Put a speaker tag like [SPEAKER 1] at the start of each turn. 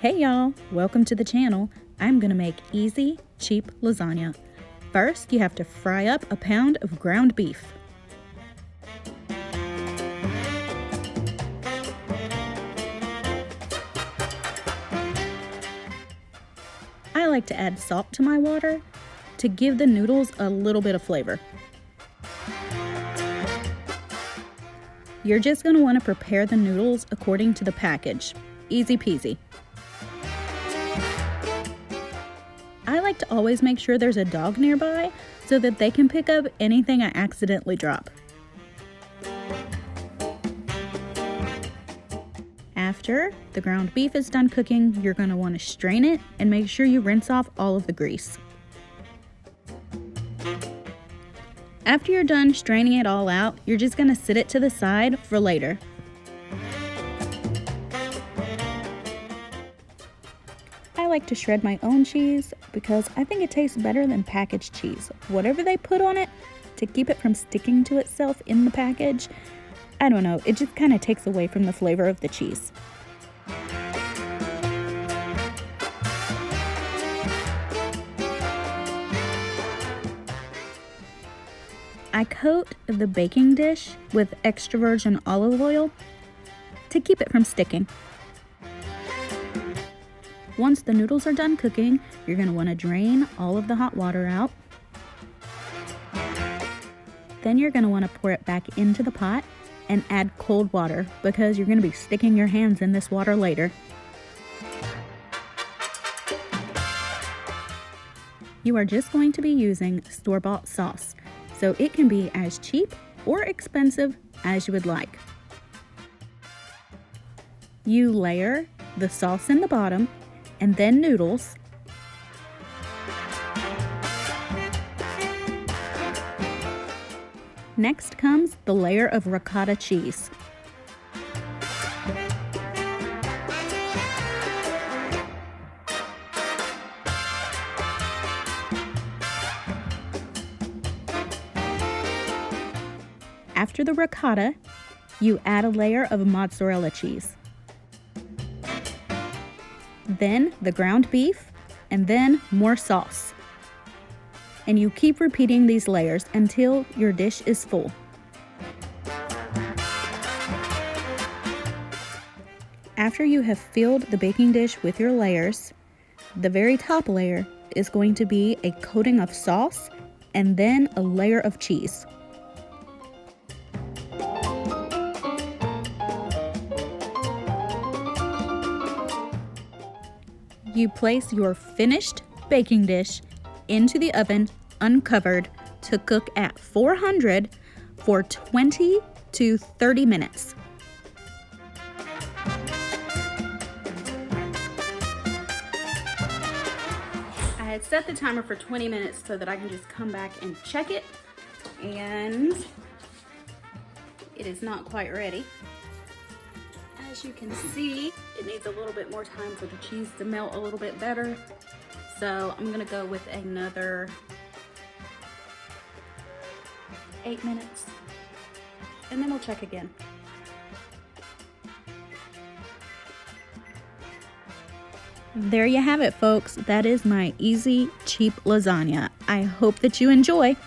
[SPEAKER 1] Hey y'all, welcome to the channel. I'm gonna make easy, cheap lasagna. First, you have to fry up a pound of ground beef. I like to add salt to my water to give the noodles a little bit of flavor. You're just gonna wanna prepare the noodles according to the package. Easy peasy. I like to always make sure there's a dog nearby so that they can pick up anything I accidentally drop. After the ground beef is done cooking, you're going to want to strain it and make sure you rinse off all of the grease. After you're done straining it all out, you're just going to sit it to the side for later. I like to shred my own cheese because I think it tastes better than packaged cheese. Whatever they put on it to keep it from sticking to itself in the package, I don't know, it just kind of takes away from the flavor of the cheese. I coat the baking dish with extra virgin olive oil to keep it from sticking. Once the noodles are done cooking, you're going to want to drain all of the hot water out. Then you're going to want to pour it back into the pot and add cold water because you're going to be sticking your hands in this water later. You are just going to be using store-bought sauce, so it can be as cheap or expensive as you would like. You layer the sauce in the bottom and then noodles. Next comes the layer of ricotta cheese. After the ricotta, you add a layer of mozzarella cheese. Then the ground beef, and then more sauce. And you keep repeating these layers until your dish is full. After you have filled the baking dish with your layers, the very top layer is going to be a coating of sauce and then a layer of cheese. You place your finished baking dish into the oven uncovered to cook at 400 for 20 to 30 minutes. I had set the timer for 20 minutes so that I can just come back and check it, and it is not quite ready. As you can see, it needs a little bit more time for the cheese to melt a little bit better. So I'm gonna go with another 8 minutes, and then we'll check again. There you have it, folks. That is my easy, cheap lasagna. I hope that you enjoy.